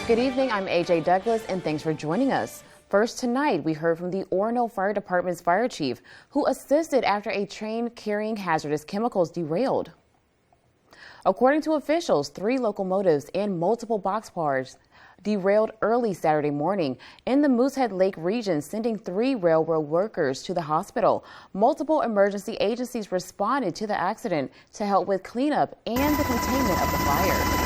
Good evening, I'm AJ Douglas, and thanks for joining us. First tonight, we heard from the Orono Fire Department's fire chief, who assisted after a train carrying hazardous chemicals derailed. According to officials, 3 locomotives and multiple boxcars derailed early Saturday morning in the Moosehead Lake region, sending 3 railroad workers to the hospital. Multiple emergency agencies responded to the accident to help with cleanup and the containment of the fire.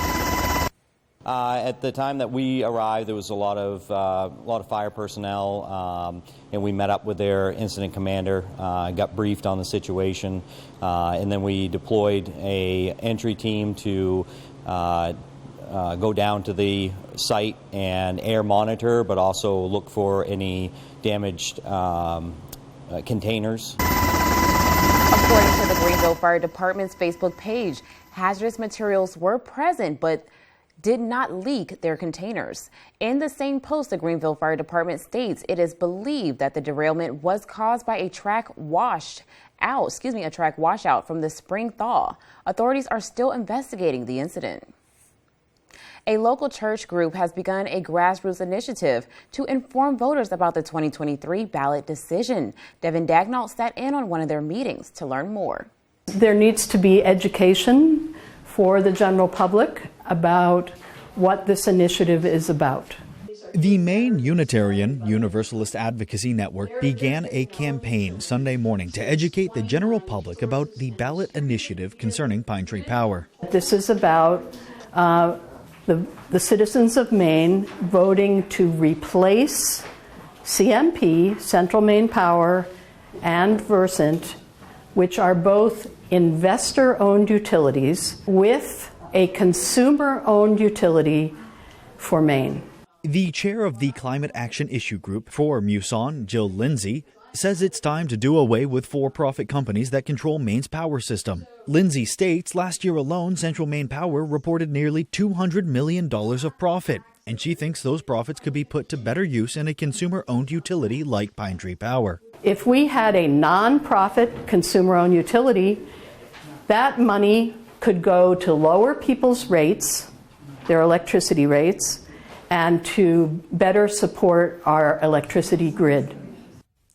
At the time that we arrived, there was a lot of fire personnel, and we met up with their incident commander, got briefed on the situation, and then we deployed a entry team to go down to the site and air monitor, but also look for any damaged containers. According to the Greenville Fire Department's Facebook page, hazardous materials were present, but did not leak their containers. In the same post, the Greenville Fire Department states it is believed that the derailment was caused by a track washout from the spring thaw. Authorities are still investigating the incident. A local church group has begun a grassroots initiative to inform voters about the 2023 ballot decision. Devin Dagnall sat in on one of their meetings to learn more. There needs to be education for the general public about what this initiative is about. The Maine Unitarian Universalist Advocacy Network began a campaign Sunday morning to educate the general public about the ballot initiative concerning Pine Tree Power. This is about the citizens of Maine voting to replace CMP, Central Maine Power, and Versant, which are both investor-owned utilities, with a consumer-owned utility for Maine. The chair of the Climate Action Issue Group for Muson, Jill Lindsay, says it's time to do away with for-profit companies that control Maine's power system. Lindsay states last year alone, Central Maine Power reported nearly $200 million of profit, and she thinks those profits could be put to better use in a consumer-owned utility like Pine Tree Power. If we had a non-profit consumer-owned utility, that money could go to lower people's rates, their electricity rates, and to better support our electricity grid.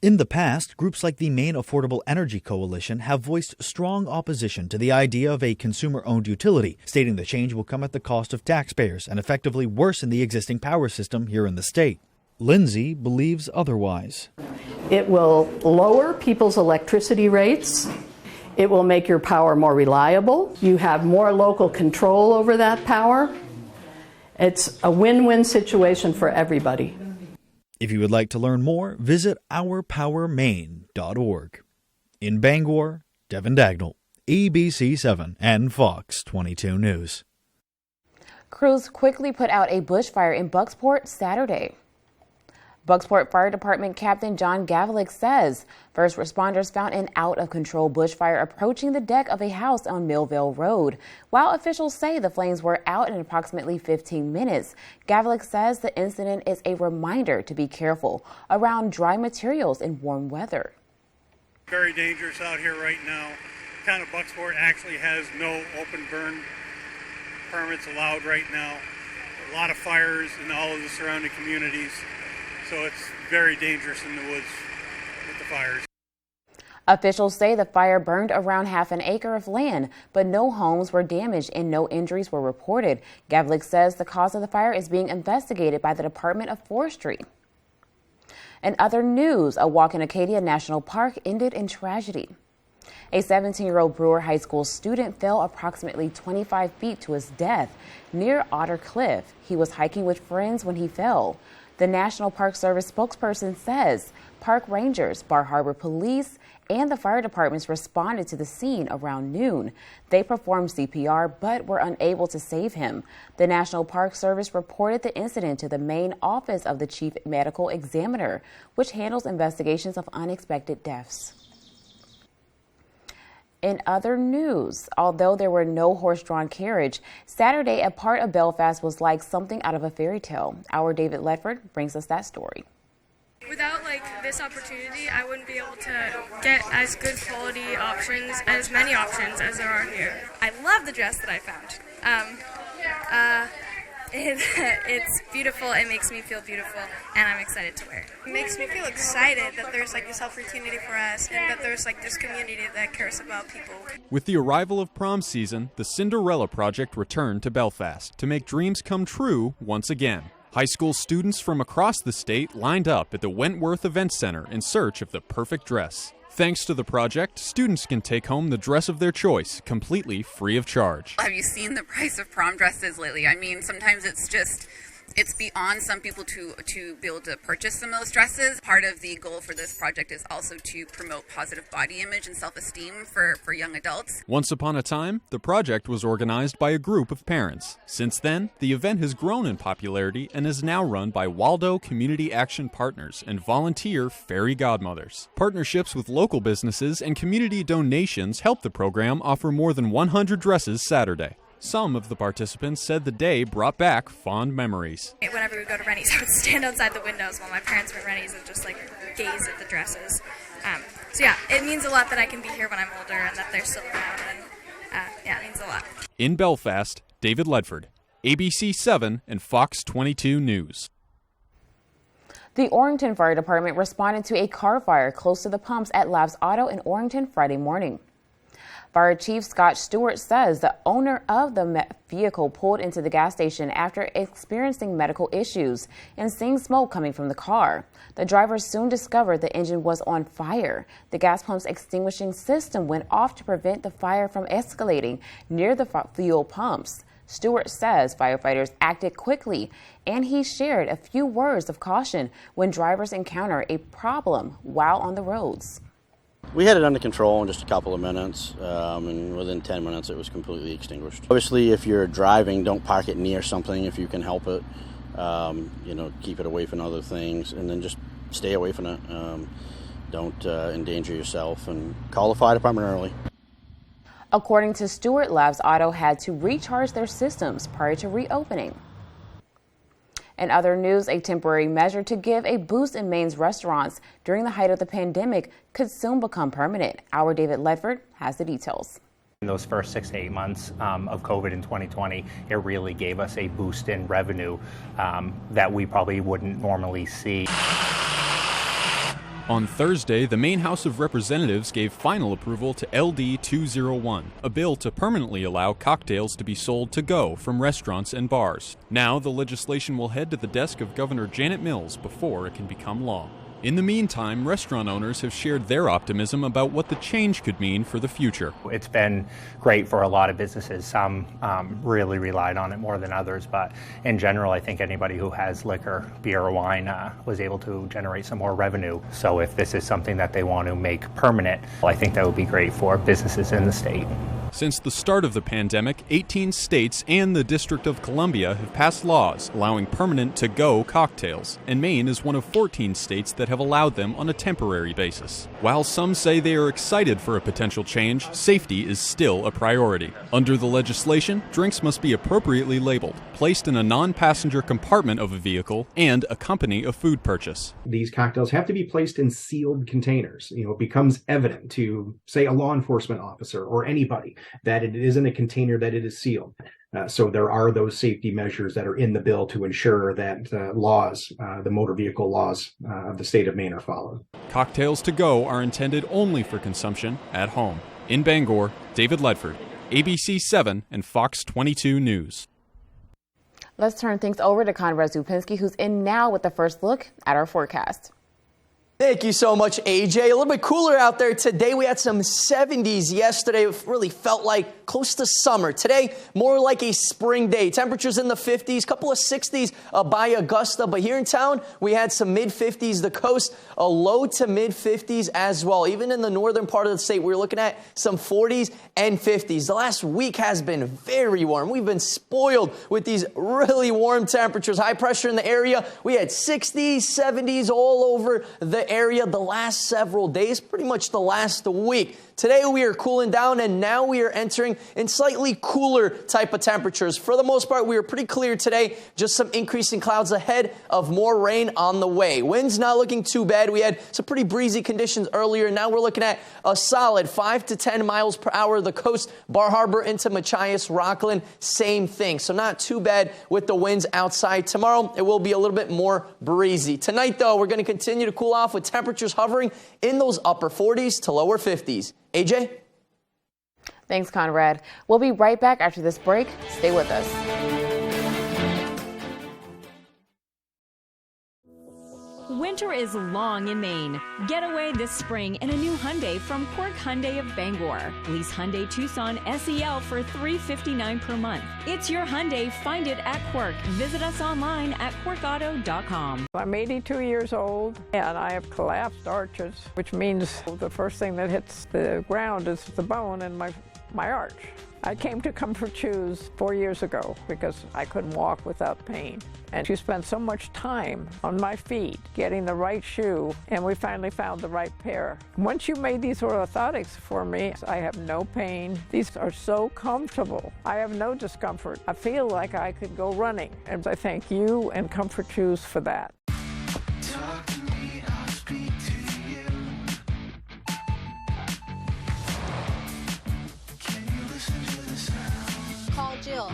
In the past, groups like the Maine Affordable Energy Coalition have voiced strong opposition to the idea of a consumer-owned utility, stating the change will come at the cost of taxpayers and effectively worsen the existing power system here in the state. Lindsay believes otherwise. It will lower people's electricity rates. It will make your power more reliable. You have more local control over that power. It's a win-win situation for everybody. If you would like to learn more, visit ourpowermaine.org. In Bangor, Devin Dagnall, ABC7 and Fox 22 News. Crews quickly put out a bushfire in Bucksport Saturday. Bucksport Fire Department Captain John Gavlik says first responders found an out-of-control bushfire approaching the deck of a house on Millvale Road. While officials say the flames were out in approximately 15 minutes, Gavlik says the incident is a reminder to be careful around dry materials in warm weather. Very dangerous out here right now. Town of Bucksport actually has no open burn permits allowed right now. A lot of fires in all of the surrounding communities. So it's very dangerous in the woods with the fires. Officials say the fire burned around half an acre of land, but no homes were damaged and no injuries were reported. Gavlik says the cause of the fire is being investigated by the Department of Forestry. In other news, a walk in Acadia National Park ended in tragedy. A 17-year-old Brewer High School student fell approximately 25 feet to his death near Otter Cliff. He was hiking with friends when he fell. The National Park Service spokesperson says park rangers, Bar Harbor Police, and the fire departments responded to the scene around noon. They performed CPR but were unable to save him. The National Park Service reported the incident to the Maine Office of the Chief Medical Examiner, which handles investigations of unexpected deaths. In other news, although there were no horse-drawn carriage, Saturday a part of Belfast was like something out of a fairy tale. Our David Ledford brings us that story. Without this opportunity, I wouldn't be able to get as good quality options, as many options as there are here. I love the dress that I found. It's beautiful. It makes me feel beautiful, and I'm excited to wear it. It makes me feel excited that there's like this opportunity for us, and that there's like this community that cares about people. With the arrival of prom season, the Cinderella Project returned to Belfast to make dreams come true once again. High school students from across the state lined up at the Wentworth Event Center in search of the perfect dress. Thanks to the project, students can take home the dress of their choice, completely free of charge. Have you seen the price of prom dresses lately? I mean, sometimes it's beyond some people to be able to purchase some of those dresses. Part of the goal for this project is also to promote positive body image and self-esteem for young adults. Once upon a time, the project was organized by a group of parents. Since then, the event has grown in popularity and is now run by Waldo Community Action Partners and volunteer fairy godmothers. Partnerships with local businesses and community donations help the program offer more than 100 dresses Saturday. Some of the participants said the day brought back fond memories. Whenever we go to Rennie's, I would stand outside the windows while my parents were at Rennie's and just like gaze at the dresses. So yeah, it means a lot that I can be here when I'm older and that they're still around, and yeah, it means a lot. In Belfast, David Ledford, ABC 7 and Fox 22 News. The Orrington Fire Department responded to a car fire close to the pumps at Labs Auto in Orrington Friday morning. Fire Chief Scott Stewart says the owner of the vehicle pulled into the gas station after experiencing medical issues and seeing smoke coming from the car. The driver soon discovered the engine was on fire. The gas pump's extinguishing system went off to prevent the fire from escalating near the fuel pumps. Stewart says firefighters acted quickly, and he shared a few words of caution when drivers encounter a problem while on the roads. We had it under control in just a couple of minutes, and within 10 minutes it was completely extinguished. Obviously, if you're driving, don't park it near something if you can help it. Keep it away from other things, and then just stay away from it. Don't endanger yourself, and call the fire department early. According to Stewart, Labs Auto had to recharge their systems prior to reopening. In other news, a temporary measure to give a boost in Maine's restaurants during the height of the pandemic could soon become permanent. Our David Ledford has the details. In those first 6 to 8 months of COVID in 2020, it really gave us a boost in revenue that we probably wouldn't normally see. On Thursday, the Maine House of Representatives gave final approval to LD 201, a bill to permanently allow cocktails to be sold to go from restaurants and bars. Now, the legislation will head to the desk of Governor Janet Mills before it can become law. In the meantime, restaurant owners have shared their optimism about what the change could mean for the future. It's been great for a lot of businesses. Some really relied on it more than others, but in general, I think anybody who has liquor, beer or wine was able to generate some more revenue. So if this is something that they want to make permanent, I think that would be great for businesses in the state. Since the start of the pandemic, 18 states and the District of Columbia have passed laws allowing permanent to-go cocktails, and Maine is one of 14 states that have allowed them on a temporary basis. While some say they are excited for a potential change, safety is still a priority. Under the legislation, drinks must be appropriately labeled, placed in a non-passenger compartment of a vehicle, and accompany a food purchase. These cocktails have to be placed in sealed containers. It becomes evident to, say, a law enforcement officer or anybody that it is in a container, that it is sealed. So there are those safety measures that are in the bill to ensure that the motor vehicle laws of the state of Maine are followed. Cocktails to go are intended only for consumption at home. In Bangor, David Ledford, ABC 7 and Fox 22 News. Let's turn things over to Conrad Zupinski, who's in now with the first look at our forecast. Thank you so much, AJ. A little bit cooler out there today. We had some 70s yesterday. It really felt like close to summer. Today, more like a spring day. Temperatures in the 50s, couple of 60s by Augusta. But here in town, we had some mid-50s. The coast, a low to mid-50s as well. Even in the northern part of the state, we're looking at some 40s and 50s. The last week has been very warm. We've been spoiled with these really warm temperatures. High pressure in the area. We had 60s, 70s all over the area the last several days, pretty much the last week. Today we are cooling down, and now we are entering in slightly cooler type of temperatures. For the most part, we are pretty clear today. Just some increasing clouds ahead of more rain on the way. Winds not looking too bad. We had some pretty breezy conditions earlier. Now we're looking at a solid 5 to 10 miles per hour. The coast, Bar Harbor into Machias, Rockland, same thing. So not too bad with the winds outside. Tomorrow, it will be a little bit more breezy. Tonight, though, we're going to continue to cool off with temperatures hovering in those upper 40s to lower 50s. AJ? Thanks, Conrad. We'll be right back after this break. Stay with us. Winter is long in Maine. Get away this spring in a new Hyundai from Quirk Hyundai of Bangor. Lease Hyundai Tucson SEL for $359 per month. It's your Hyundai. Find it at Quirk. Visit us online at quirkauto.com. I'm 82 years old and I have collapsed arches, which means the first thing that hits the ground is the bone in my arch. I came to Comfort Shoes 4 years ago because I couldn't walk without pain. And she spent so much time on my feet getting the right shoe, and we finally found the right pair. Once you made these orthotics for me, I have no pain. These are so comfortable. I have no discomfort. I feel like I could go running. And I thank you and Comfort Shoes for that. Talk to me, I'll speak to you. Can you listen to the sound? Call Jill.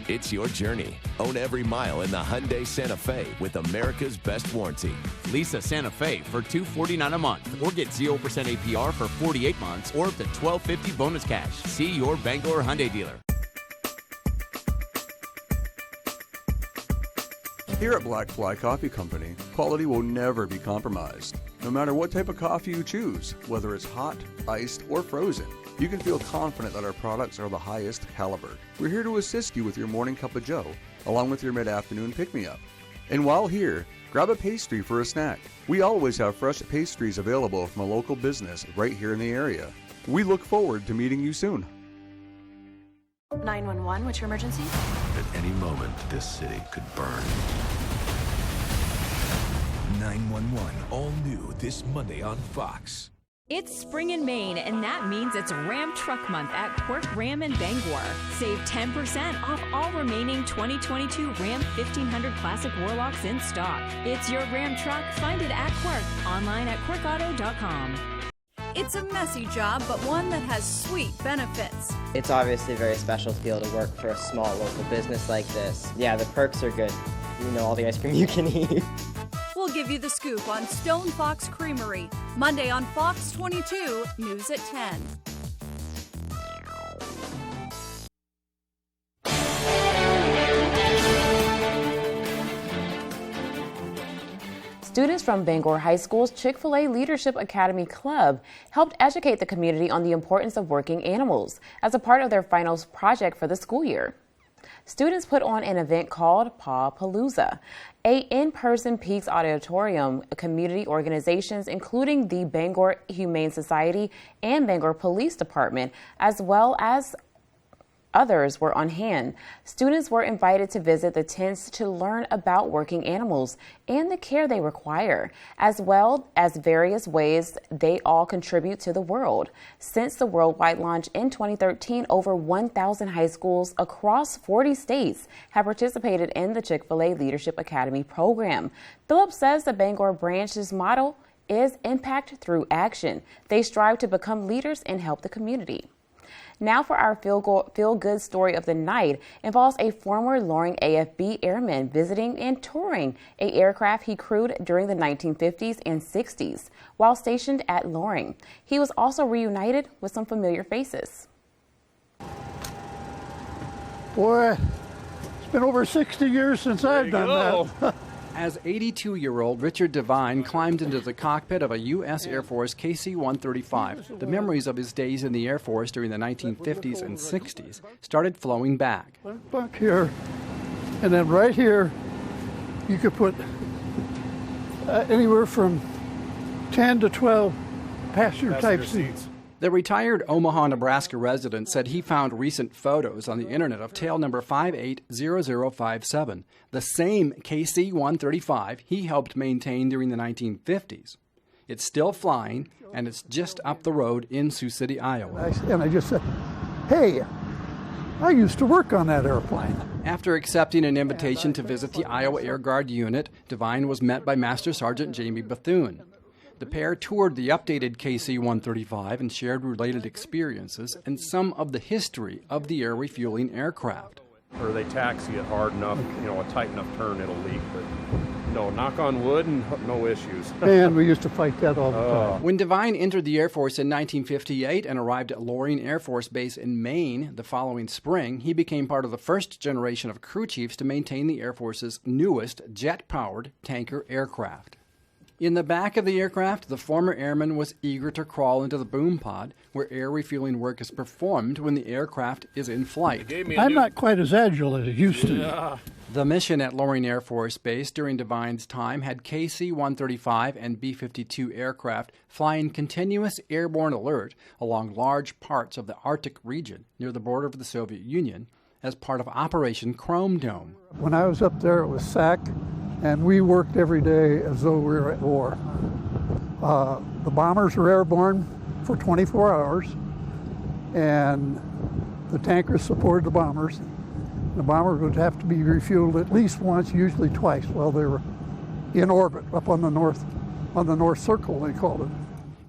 It's your journey. Own every mile in the Hyundai Santa Fe with America's best warranty. Lease a Santa Fe for $249 a month or get 0% APR for 48 months or up to $1,250 bonus cash. See your Bangor Hyundai dealer. Here at Black Fly Coffee Company, quality will never be compromised. No matter what type of coffee you choose, whether it's hot, iced, or frozen, you can feel confident that our products are the highest caliber. We're here to assist you with your morning cup of joe, along with your mid-afternoon pick-me-up. And while here, grab a pastry for a snack. We always have fresh pastries available from a local business right here in the area. We look forward to meeting you soon. 911, what's your emergency? At any moment, this city could burn. 911, all new this Monday on Fox. It's spring in Maine, and that means it's Ram Truck Month at Quirk Ram in Bangor. Save 10% off all remaining 2022 Ram 1500 Classic Warlocks in stock. It's your Ram truck. Find it at Quirk. Online at quirkauto.com. It's a messy job, but one that has sweet benefits. It's obviously very special to be able to work for a small local business like this. Yeah, the perks are good. You know, all the ice cream you can eat. We'll give you the scoop on Stone Fox Creamery, Monday on Fox 22, News at 10. Students from Bangor High School's Chick-fil-A Leadership Academy Club helped educate the community on the importance of working animals as a part of their finals project for the school year. Students put on an event called Paw Palooza, a in-person Peaks Auditorium, community organizations including the Bangor Humane Society and Bangor Police Department, as well as others were on hand. Students were invited to visit the tents to learn about working animals and the care they require, as well as various ways they all contribute to the world. Since the worldwide launch in 2013, over 1,000 high schools across 40 states have participated in the Chick-fil-A Leadership Academy program. Phillips says the Bangor branch's motto is impact through action. They strive to become leaders and help the community. Now for our feel-good story of the night involves a former Loring AFB airman visiting and touring an aircraft he crewed during the 1950s and 60s while stationed at Loring. He was also reunited with some familiar faces. Boy, it's been over 60 years since I've done that. As 82-year-old Richard Devine climbed into the cockpit of a U.S. Air Force KC-135, the memories of his days in the Air Force during the 1950s and 60s started flowing back. Back here, and then right here, you could put anywhere from 10 to 12 passenger-type seats. The retired Omaha, Nebraska resident said he found recent photos on the internet of tail number 580057, the same KC-135 he helped maintain during the 1950s. It's still flying, and it's just up the road in Sioux City, Iowa. And I just said, hey, I used to work on that airplane. After accepting an invitation to visit the Iowa Air Guard unit, Devine was met by Master Sergeant Jamie Bethune. The pair toured the updated KC-135 and shared related experiences and some of the history of the air refueling aircraft. Or they taxi it hard enough, a tight enough turn, it'll leak. But no, knock on wood, and no issues. And we used to fight that all the time. When Devine entered the Air Force in 1958 and arrived at Loring Air Force Base in Maine the following spring, he became part of the first generation of crew chiefs to maintain the Air Force's newest jet-powered tanker aircraft. In the back of the aircraft, the former airman was eager to crawl into the boom pod, where air refueling work is performed when the aircraft is in flight. I'm not quite as agile as it used to be. Yeah. The mission at Loring Air Force Base during Devine's time had KC-135 and B-52 aircraft flying continuous airborne alert along large parts of the Arctic region near the border of the Soviet Union as part of Operation Chrome Dome. When I was up there, it was SAC, and we worked every day as though we were at war. The bombers were airborne for 24 hours, and the tankers supported the bombers. The bombers would have to be refueled at least once, usually twice, while they were in orbit up on the North Circle, they called it.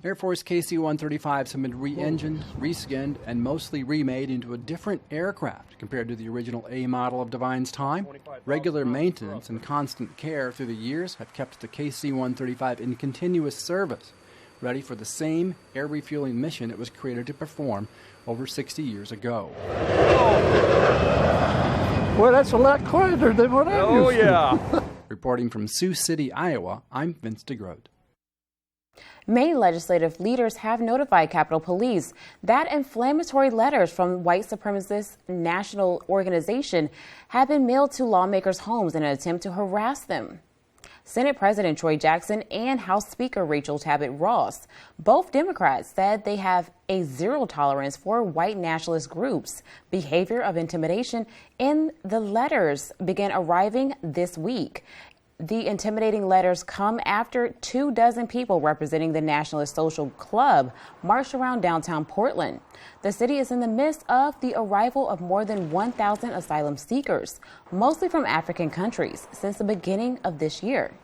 Air Force KC-135s have been re-engined, reskinned, and mostly remade into a different aircraft compared to the original A model of Devine's time. Regular maintenance and constant care through the years have kept the KC-135 in continuous service, ready for the same air refueling mission it was created to perform over 60 years ago. Well, that's a lot quieter than what I used to. Reporting from Sioux City, Iowa, I'm Vince DeGroat. Maine legislative leaders have notified Capitol Police that inflammatory letters from white supremacist national organization have been mailed to lawmakers' homes in an attempt to harass them. Senate President Troy Jackson and House Speaker Rachel Tabbitt Ross, both Democrats, said they have a zero tolerance for white nationalist groups' behavior of intimidation, and the letters began arriving this week. The intimidating letters come after 24 people representing the Nationalist Social Club marched around downtown Portland. The city is in the midst of the arrival of more than 1,000 asylum seekers, mostly from African countries, since the beginning of this year.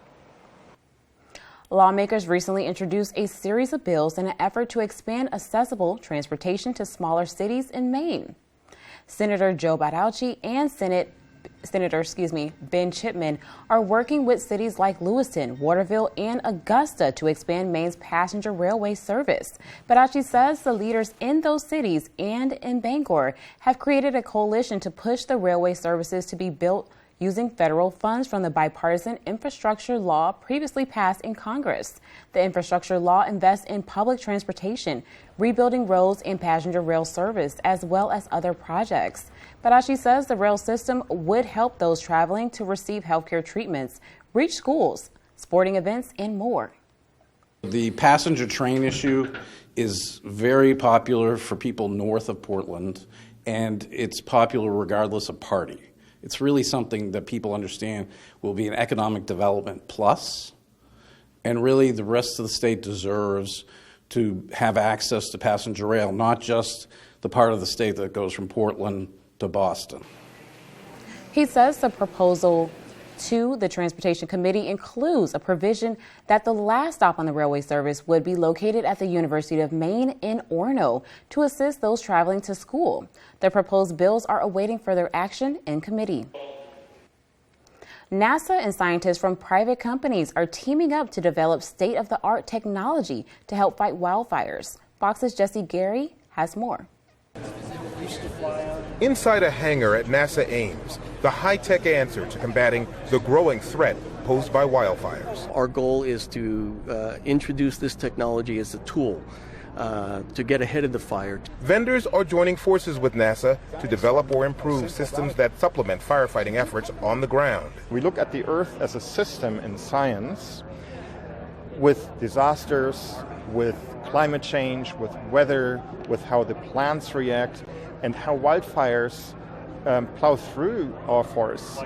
Lawmakers recently introduced a series of bills in an effort to expand accessible transportation to smaller cities in Maine. Senator Joe Badaochi and Senator Ben Chipman are working with cities like Lewiston, Waterville, and Augusta to expand Maine's passenger railway service. Badaochi says the leaders in those cities and in Bangor have created a coalition to push the railway services to be built using federal funds from the bipartisan infrastructure law previously passed in Congress. The infrastructure law invests in public transportation, rebuilding roads and passenger rail service, as well as other projects. Badaochi says the rail system would help those traveling to receive healthcare treatments, reach schools, sporting events, and more. The passenger train issue is very popular for people north of Portland, and it's popular regardless of party. It's really something that people understand will be an economic development plus, and really the rest of the state deserves to have access to passenger rail, not just the part of the state that goes from Portland to Boston. He says the proposal to the Transportation Committee includes a provision that the last stop on the railway service would be located at the University of Maine in Orono to assist those traveling to school. The proposed bills are awaiting further action in committee. NASA and scientists from private companies are teaming up to develop state-of-the-art technology to help fight wildfires. Fox's Jesse Gary has more. Inside a hangar at NASA Ames, the high-tech answer to combating the growing threat posed by wildfires. Our goal is to introduce this technology as a tool to get ahead of the fire. Vendors are joining forces with NASA to develop or improve systems that supplement firefighting efforts on the ground. We look at the Earth as a system in science with disasters, with climate change, with weather, with how the plants react, and how wildfires plow through our forests.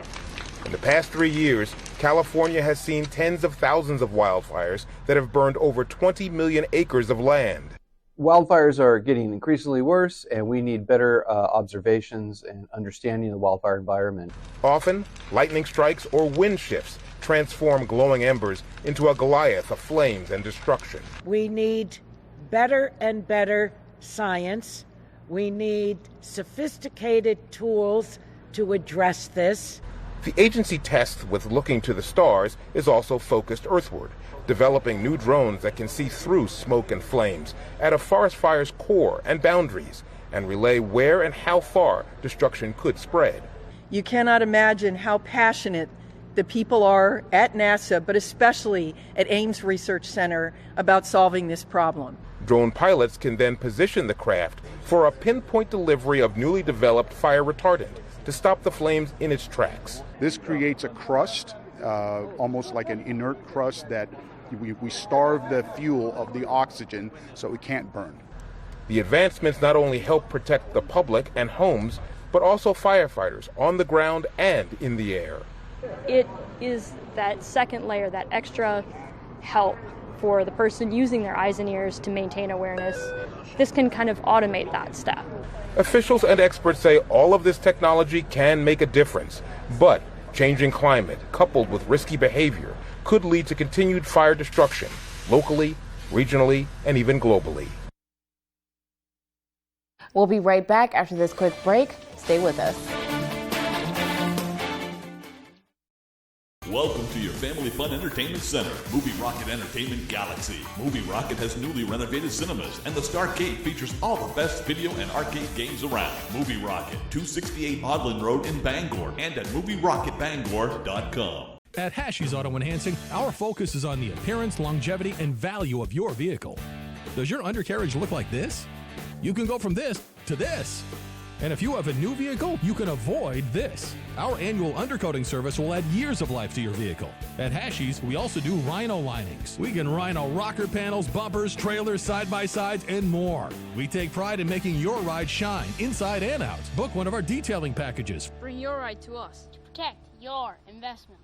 In the past 3 years, California has seen tens of thousands of wildfires that have burned over 20 million acres of land. Wildfires are getting increasingly worse, and we need better observations and understanding of the wildfire environment. Often, lightning strikes or wind shifts transform glowing embers into a Goliath of flames and destruction. We need better and better science. We need sophisticated tools to address this. The agency test with Looking to the Stars is also focused earthward, developing new drones that can see through smoke and flames at a forest fire's core and boundaries and relay where and how far destruction could spread. You cannot imagine how passionate the people are at NASA, but especially at Ames Research Center, about solving this problem. Drone pilots can then position the craft for a pinpoint delivery of newly developed fire retardant to stop the flames in its tracks. This creates a crust, almost like an inert crust that we starve the fuel of the oxygen so it can't burn. The advancements not only help protect the public and homes, but also firefighters on the ground and in the air. It is that second layer, that extra help for the person using their eyes and ears to maintain awareness. This can kind of automate that step. Officials and experts say all of this technology can make a difference, but changing climate coupled with risky behavior could lead to continued fire destruction locally, regionally, and even globally. We'll be right back after this quick break. Stay with us. Welcome to your Family Fun Entertainment Center, Movie Rocket Entertainment Galaxy. Movie Rocket has newly renovated cinemas, and the Starcade features all the best video and arcade games around. Movie Rocket, 268 Odland Road in Bangor, and at movierocketbangor.com. At Hashi's Auto Enhancing, our focus is on the appearance, longevity, and value of your vehicle. Does your undercarriage look like this? You can go from this to this. And if you have a new vehicle, you can avoid this. Our annual undercoating service will add years of life to your vehicle. At Hashi's, we also do Rhino linings. We can Rhino rocker panels, bumpers, trailers, side-by-sides, and more. We take pride in making your ride shine inside and out. Book one of our detailing packages. Bring your ride to us to protect your investment.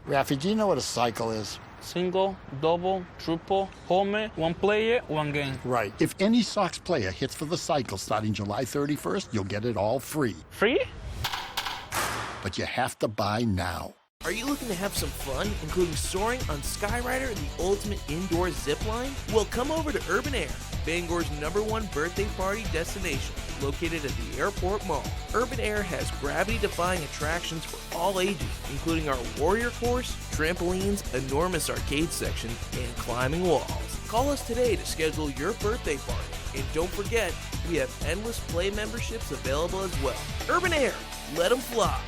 Rafi, do you know what a cycle is? Single, double, triple, home, one player, one game. Right. If any Sox player hits for the cycle starting July 31st, you'll get it all free. Free? But you have to buy now. Are you looking to have some fun, including soaring on Skyrider, the ultimate indoor zip line? Well, come over to Urban Air, Bangor's #1 birthday party destination, located at the Airport Mall. Urban Air has gravity-defying attractions for all ages, including our Warrior Course, trampolines, enormous arcade section, and climbing walls. Call us today to schedule your birthday party. And don't forget, we have endless play memberships available as well. Urban Air, let them fly.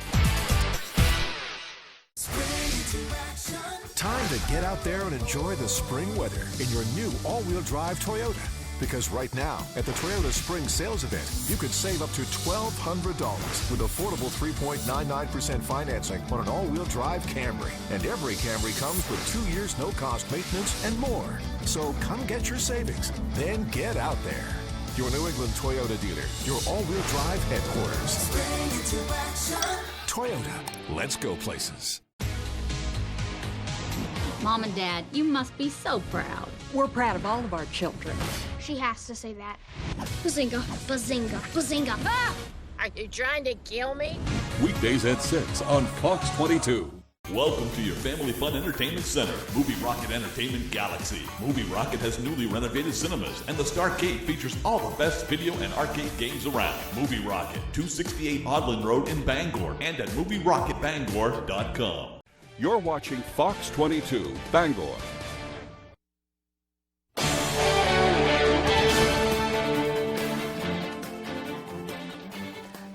Time to get out there and enjoy the spring weather in your new all-wheel drive Toyota. Because right now, at the Toyota Spring Sales Event, you could save up to $1,200 with affordable 3.99% financing on an all-wheel drive Camry. And every Camry comes with 2 years no-cost maintenance and more. So come get your savings, then get out there. Your New England Toyota dealer, your all-wheel drive headquarters. Toyota, let's go places. Mom and Dad, you must be so proud. We're proud of all of our children. She has to say that. Bazinga, bazinga, bazinga. Ah! Are you trying to kill me? Weekdays at 6 on Fox 22. Welcome to your Family Fun Entertainment Center, Movie Rocket Entertainment Galaxy. Movie Rocket has newly renovated cinemas, and the Starcade features all the best video and arcade games around. Movie Rocket, 268 Odland Road in Bangor, and at movierocketbangor.com. You're watching Fox 22, Bangor.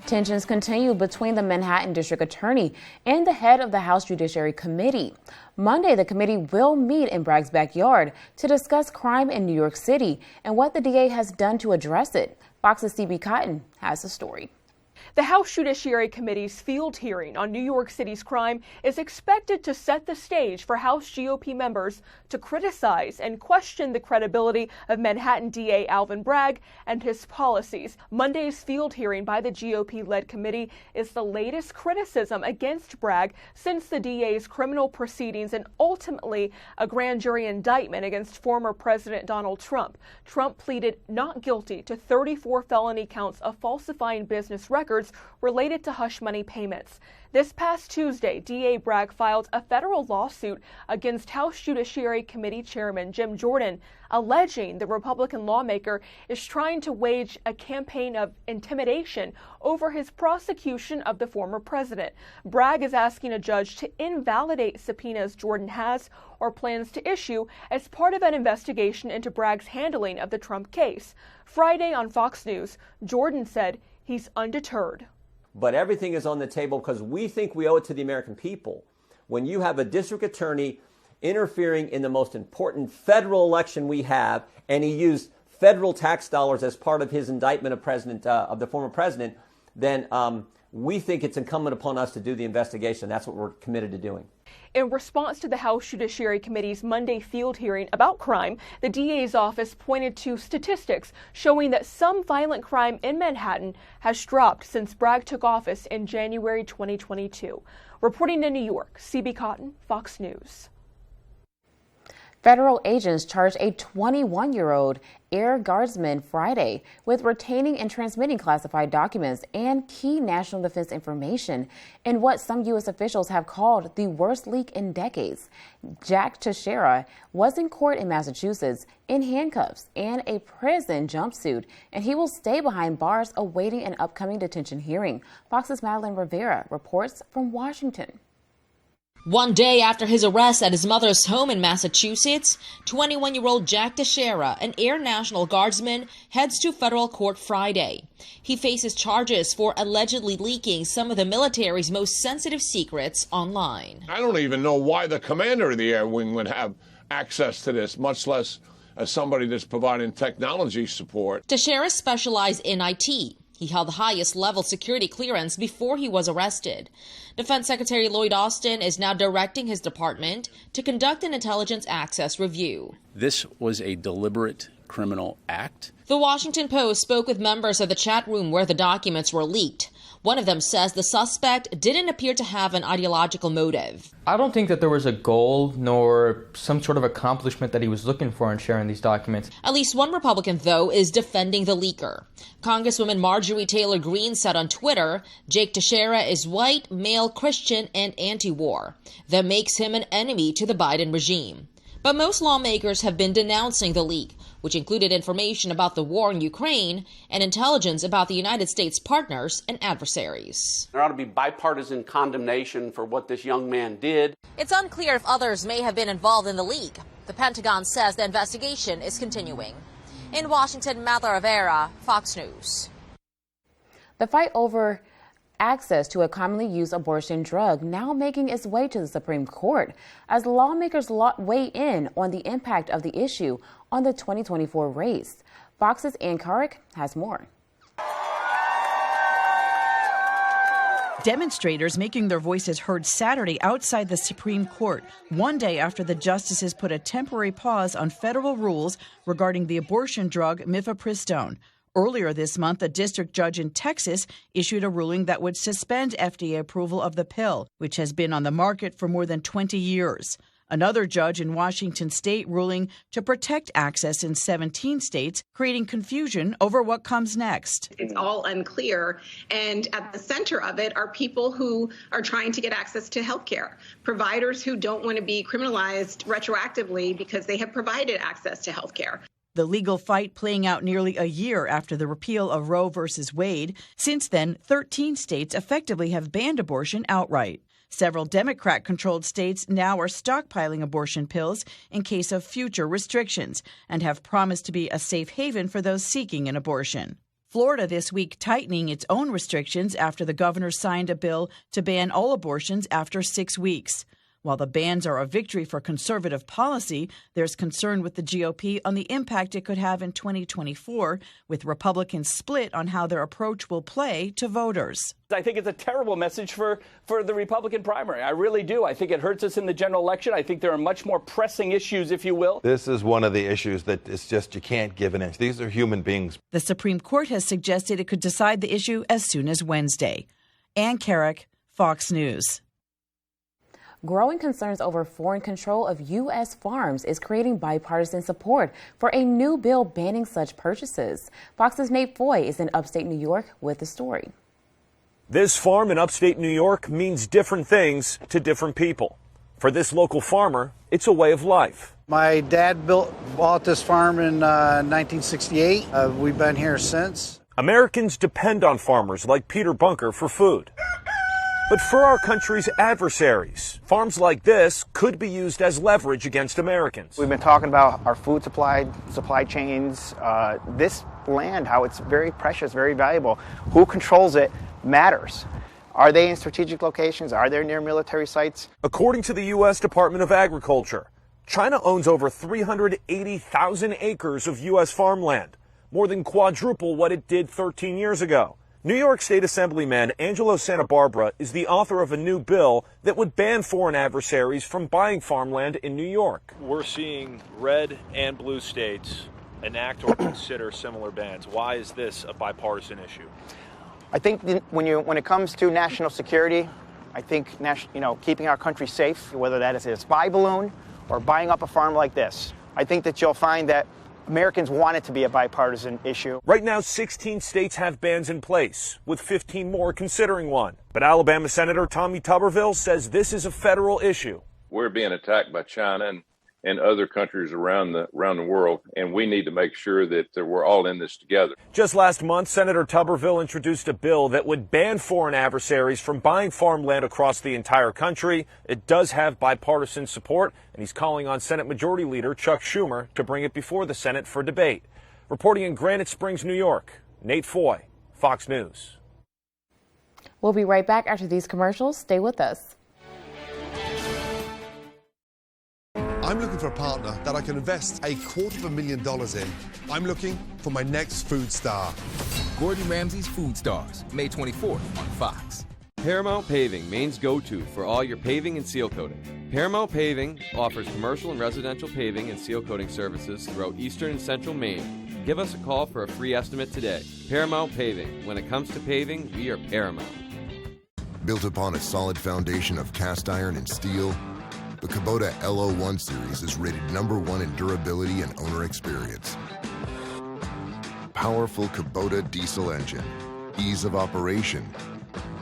Tensions continue between the Manhattan District Attorney and the head of the House Judiciary Committee. Monday, the committee will meet in Bragg's backyard to discuss crime in New York City and what the DA has done to address it. Fox's CB Cotton has the story. The House Judiciary Committee's field hearing on New York City's crime is expected to set the stage for House GOP members to criticize and question the credibility of Manhattan DA Alvin Bragg and his policies. Monday's field hearing by the GOP-led committee is the latest criticism against Bragg since the DA's criminal proceedings and ultimately a grand jury indictment against former President Donald Trump. Trump pleaded not guilty to 34 felony counts of falsifying business records related to hush money payments. This past Tuesday, DA Bragg filed a federal lawsuit against House Judiciary Committee Chairman Jim Jordan, alleging the Republican lawmaker is trying to wage a campaign of intimidation over his prosecution of the former president. Bragg is asking a judge to invalidate subpoenas Jordan has or plans to issue as part of an investigation into Bragg's handling of the Trump case. Friday on Fox News, Jordan said he's undeterred. But everything is on the table because we think we owe it to the American people. When you have a district attorney interfering in the most important federal election we have, and he used federal tax dollars as part of his indictment of the former president, then we think it's incumbent upon us to do the investigation. That's what we're committed to doing. In response to the House Judiciary Committee's Monday field hearing about crime, the DA's office pointed to statistics showing that some violent crime in Manhattan has dropped since Bragg took office in January 2022. Reporting in New York, CB Cotton, Fox News. Federal agents charged a 21-year-old Air Guardsman Friday with retaining and transmitting classified documents and key national defense information in what some U.S. officials have called the worst leak in decades. Jack Teixeira was in court in Massachusetts in handcuffs and a prison jumpsuit, and he will stay behind bars awaiting an upcoming detention hearing. Fox's Madeline Rivera reports from Washington. One day after his arrest at his mother's home in Massachusetts, 21-year-old Jack Teixeira, an Air National Guardsman, heads to federal court Friday. He faces charges for allegedly leaking some of the military's most sensitive secrets online. I don't even know why the commander of the Air Wing would have access to this, much less as somebody that's providing technology support. Teixeira specialized in IT. He held the highest level security clearance before he was arrested. Defense Secretary Lloyd Austin is now directing his department to conduct an intelligence access review. This was a deliberate criminal act. The Washington Post spoke with members of the chat room where the documents were leaked. One of them says the suspect didn't appear to have an ideological motive. I don't think that there was a goal nor some sort of accomplishment that he was looking for in sharing these documents. At least one Republican, though, is defending the leaker. Congresswoman Marjorie Taylor Greene said on Twitter, Jake Teixeira is white, male, Christian, and anti-war. That makes him an enemy to the Biden regime. But most lawmakers have been denouncing the leak, which included information about the war in Ukraine and intelligence about the United States partners and adversaries. There ought to be bipartisan condemnation for what this young man did. It's unclear if others may have been involved in the leak. The Pentagon says the investigation is continuing. In Washington, Madeline Rivera, Fox News. The fight over access to a commonly used abortion drug now making its way to the Supreme Court as lawmakers weigh in on the impact of the issue on the 2024 race. Fox's Ann Carrick has more. Demonstrators making their voices heard Saturday outside the Supreme Court, one day after the justices put a temporary pause on federal rules regarding the abortion drug mifepristone. Earlier this month, a district judge in Texas issued a ruling that would suspend FDA approval of the pill, which has been on the market for more than 20 years. Another judge in Washington state ruling to protect access in 17 states, creating confusion over what comes next. It's all unclear, and at the center of it are people who are trying to get access to health care, providers who don't want to be criminalized retroactively because they have provided access to health care. The legal fight playing out nearly a year after the repeal of Roe v. Wade. Since then, 13 states effectively have banned abortion outright. Several Democrat-controlled states now are stockpiling abortion pills in case of future restrictions and have promised to be a safe haven for those seeking an abortion. Florida this week tightening its own restrictions after the governor signed a bill to ban all abortions after 6 weeks. While the bans are a victory for conservative policy, there's concern with the GOP on the impact it could have in 2024, with Republicans split on how their approach will play to voters. I think it's a terrible message for the Republican primary. I really do. I think it hurts us in the general election. I think there are much more pressing issues, if you will. This is one of the issues that it's just you can't give an inch. These are human beings. The Supreme Court has suggested it could decide the issue as soon as Wednesday. Ann Carrick, Fox News. Growing concerns over foreign control of U.S. farms is creating bipartisan support for a new bill banning such purchases. Fox's Nate Foy is in upstate New York with the story. This farm in upstate New York means different things to different people. For this local farmer, it's a way of life. My dad bought this farm in 1968. We've been here since. Americans depend on farmers like Peter Bunker for food. But for our country's adversaries, farms like this could be used as leverage against Americans. We've been talking about our food supply chains, this land, how it's very precious, very valuable. Who controls it matters. Are they in strategic locations? Are they near military sites? According to the U.S. Department of Agriculture, China owns over 380,000 acres of U.S. farmland, more than quadruple what it did 13 years ago. New York State Assemblyman Angelo Santa Barbara is the author of a new bill that would ban foreign adversaries from buying farmland in New York. We're seeing red and blue states enact or consider similar bans. Why is this a bipartisan issue? I think when it comes to national security, I think keeping our country safe, whether that is a spy balloon or buying up a farm like this, I think that you'll find that Americans want it to be a bipartisan issue. Right now, 16 states have bans in place, with 15 more considering one. But Alabama Senator Tommy Tuberville says this is a federal issue. We're being attacked by China and other countries around the world, and we need to make sure that we're all in this together. Just last month, Senator Tuberville introduced a bill that would ban foreign adversaries from buying farmland across the entire country. It does have bipartisan support, and he's calling on Senate Majority Leader Chuck Schumer to bring it before the Senate for debate. Reporting in Granite Springs, New York, Nate Foy, Fox News. We'll be right back after these commercials. Stay with us. I'm looking for a partner that I can invest $250,000 in. I'm looking for my next food star. Gordon Ramsay's Food Stars, May 24th on Fox. Paramount Paving, Maine's go-to for all your paving and seal coating. Paramount Paving offers commercial and residential paving and seal coating services throughout eastern and central Maine. Give us a call for a free estimate today. Paramount Paving. When it comes to paving, we are Paramount. Built upon a solid foundation of cast iron and steel, the Kubota LO1 series is rated #1 in durability and owner experience. Powerful Kubota diesel engine, ease of operation,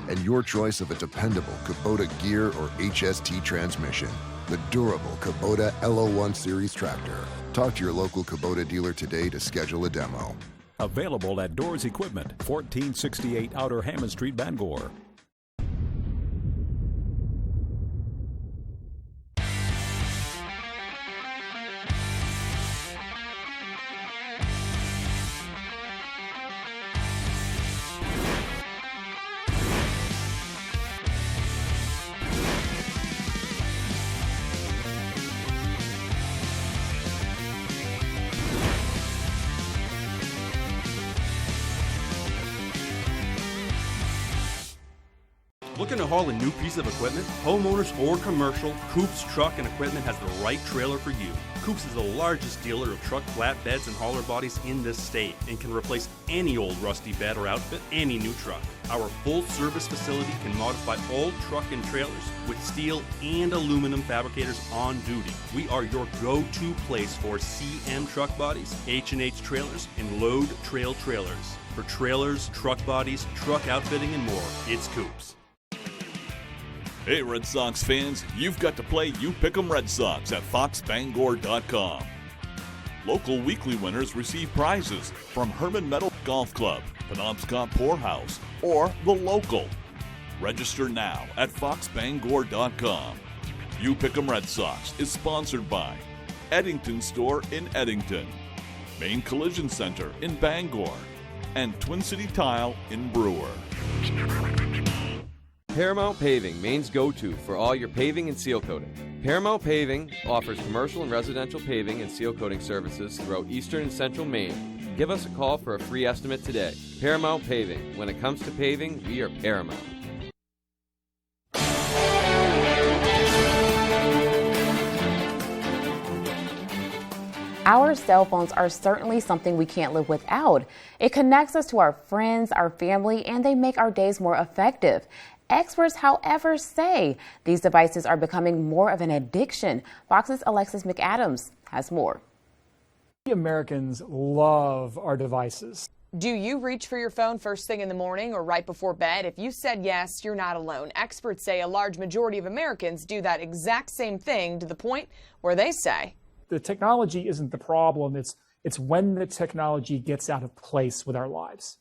and your choice of a dependable Kubota gear or HST transmission. The durable Kubota LO1 series tractor. Talk to your local Kubota dealer today to schedule a demo. Available at Doors Equipment, 1468 Outer Hammond Street, Bangor. Looking to haul a new piece of equipment? Homeowners or commercial, Coops Truck and Equipment has the right trailer for you. Coops is the largest dealer of truck flatbeds and hauler bodies in this state and can replace any old rusty bed or outfit any new truck. Our full service facility can modify all truck and trailers with steel and aluminum fabricators on duty. We are your go-to place for CM truck bodies, H&H trailers, and load trail trailers. For trailers, truck bodies, truck outfitting, and more, it's Coops. Hey Red Sox fans, you've got to play You Pick'em Red Sox at foxbangor.com. Local weekly winners receive prizes from Herman Meadow Golf Club, Penobscot Poorhouse, or The Local. Register now at foxbangor.com. You Pick'em Red Sox is sponsored by Eddington Store in Eddington, Maine Collision Center in Bangor, and Twin City Tile in Brewer. Paramount Paving, Maine's go-to for all your paving and seal coating. Paramount Paving offers commercial and residential paving and seal coating services throughout eastern and central Maine. Give us a call for a free estimate today. Paramount Paving. When it comes to paving, we are Paramount. Our cell phones are certainly something we can't live without. It connects us to our friends, our family, and they make our days more effective. Experts, however, say these devices are becoming more of an addiction. Fox's Alexis McAdams has more. Americans love our devices. Do you reach for your phone first thing in the morning or right before bed? If you said yes, you're not alone. Experts say a large majority of Americans do that exact same thing, to the point where they say the technology isn't the problem. It's when the technology gets out of place with our lives.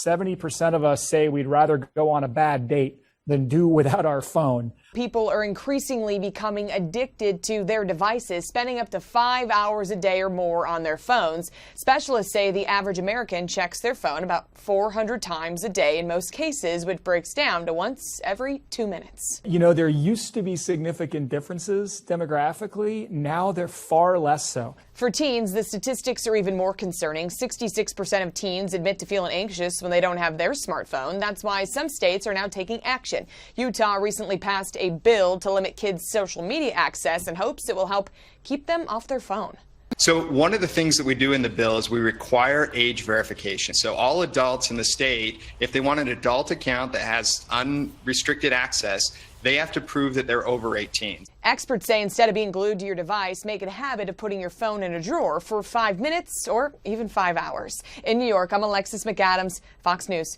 70% of us say we'd rather go on a bad date than do without our phone. People are increasingly becoming addicted to their devices, spending up to 5 hours a day or more on their phones. Specialists say the average American checks their phone about 400 times a day in most cases, which breaks down to once every 2 minutes. You know, there used to be significant differences demographically. Now they're far less so. For teens, the statistics are even more concerning. 66% of teens admit to feeling anxious when they don't have their smartphone. That's why some states are now taking action. Utah recently passed a bill to limit kids' social media access in hopes it will help keep them off their phone. So one of the things that we do in the bill is we require age verification. So all adults in the state, if they want an adult account that has unrestricted access, they have to prove that they're over 18. Experts say instead of being glued to your device, make it a habit of putting your phone in a drawer for 5 minutes or even 5 hours. In New York, I'm Alexis McAdams, Fox News.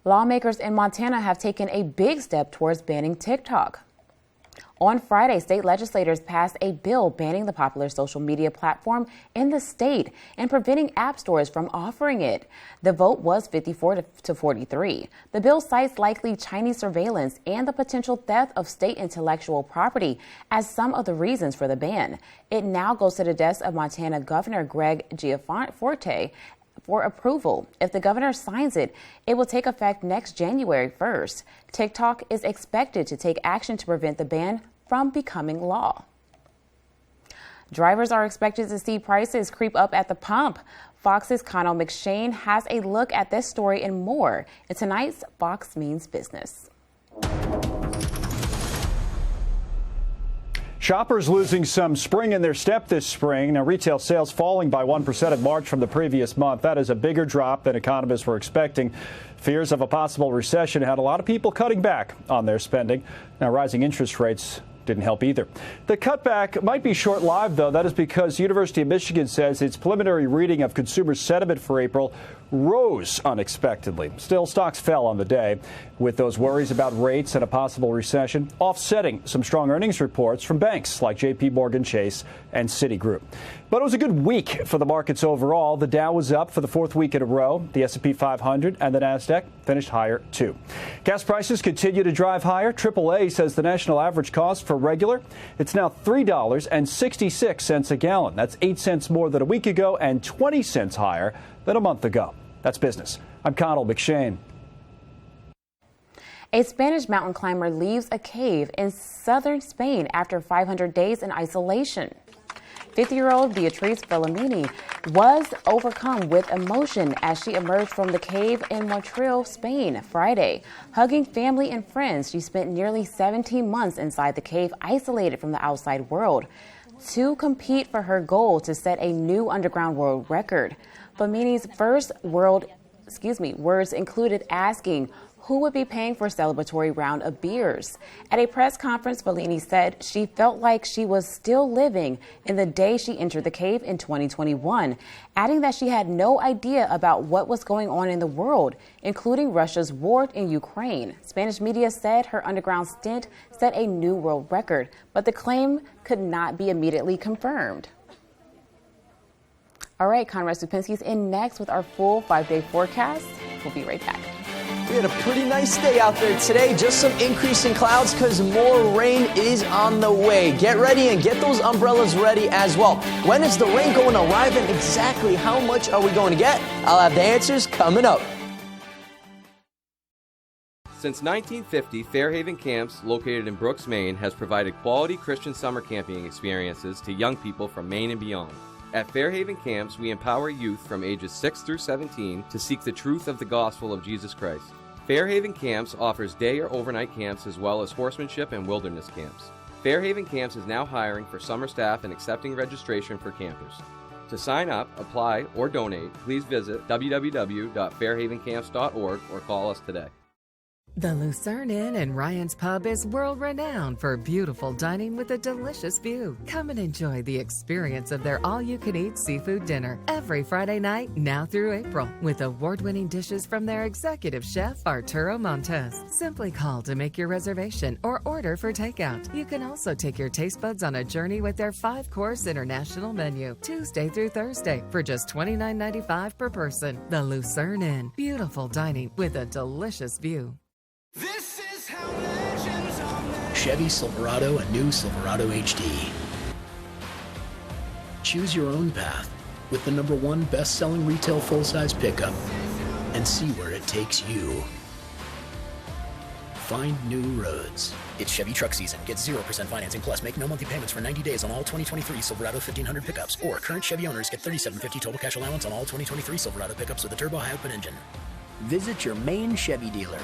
Lawmakers in Montana have taken a big step towards banning TikTok. On Friday, state legislators passed a bill banning the popular social media platform in the state and preventing app stores from offering it. The vote was 54 to 43. The bill cites likely Chinese surveillance and the potential theft of state intellectual property as some of the reasons for the ban. It now goes to the desk of Montana Governor Greg Gianforte for approval. If the governor signs it, it will take effect next January 1st. TikTok is expected to take action to prevent the ban from becoming law. Drivers are expected to see prices creep up at the pump. Fox's Connell McShane has a look at this story and more in tonight's Fox Means Business. Shoppers losing some spring in their step this spring. Now, retail sales falling by 1% in March from the previous month. That is a bigger drop than economists were expecting. Fears of a possible recession had a lot of people cutting back on their spending. Now, rising interest rates didn't help either. The cutback might be short-lived, though. That is because University of Michigan says its preliminary reading of consumer sentiment for April rose unexpectedly. Still, stocks fell on the day, with those worries about rates and a possible recession offsetting some strong earnings reports from banks like J.P. Morgan Chase and Citigroup. But it was a good week for the markets overall. The Dow was up for the fourth week in a row. The S&P 500 and the Nasdaq finished higher, too. Gas prices continue to drive higher. AAA says the national average cost for regular, it's now $3.66 a gallon. That's 8 cents more than a week ago and 20 cents higher than a month ago. That's business. I'm Connell McShane. A Spanish mountain climber leaves a cave in southern Spain after 500 days in isolation. 50-year-old Beatriz Bellamini was overcome with emotion as she emerged from the cave in Motril, Spain, Friday. Hugging family and friends, she spent nearly 17 months inside the cave, isolated from the outside world, to compete for her goal to set a new underground world record. Bellamini's first words included asking who would be paying for a celebratory round of beers. At a press conference, Bellini said she felt like she was still living in the day she entered the cave in 2021, adding that she had no idea about what was going on in the world, including Russia's war in Ukraine. Spanish media said her underground stint set a new world record, but the claim could not be immediately confirmed. All right, Conrad Stupinski's in next with our full 5-day forecast. We'll be right back. We had a pretty nice day out there today. Just some increasing clouds because more rain is on the way. Get ready and get those umbrellas ready as well. When is the rain going to arrive and exactly how much are we going to get? I'll have the answers coming up. Since 1950, Fairhaven Camps, located in Brooks, Maine, has provided quality Christian summer camping experiences to young people from Maine and beyond. At Fairhaven Camps, we empower youth from ages 6 through 17 to seek the truth of the gospel of Jesus Christ. Fairhaven Camps offers day or overnight camps as well as horsemanship and wilderness camps. Fairhaven Camps is now hiring for summer staff and accepting registration for campers. To sign up, apply, or donate, please visit www.fairhavencamps.org or call us today. The Lucerne Inn and Ryan's Pub is world-renowned for beautiful dining with a delicious view. Come and enjoy the experience of their all-you-can-eat seafood dinner every Friday night, now through April, with award-winning dishes from their executive chef, Arturo Montes. Simply call to make your reservation or order for takeout. You can also take your taste buds on a journey with their 5-course international menu, Tuesday through Thursday, for just $29.95 per person. The Lucerne Inn, beautiful dining with a delicious view. Chevy Silverado and new Silverado HD. Choose your own path with the #1 best-selling retail full-size pickup and see where it takes you. Find new roads. It's Chevy truck season. Get 0% financing plus make no monthly payments for 90 days on all 2023 Silverado 1500 pickups, or current Chevy owners get $3,750 total cash allowance on all 2023 Silverado pickups with a turbo high-output engine. Visit your main Chevy dealer.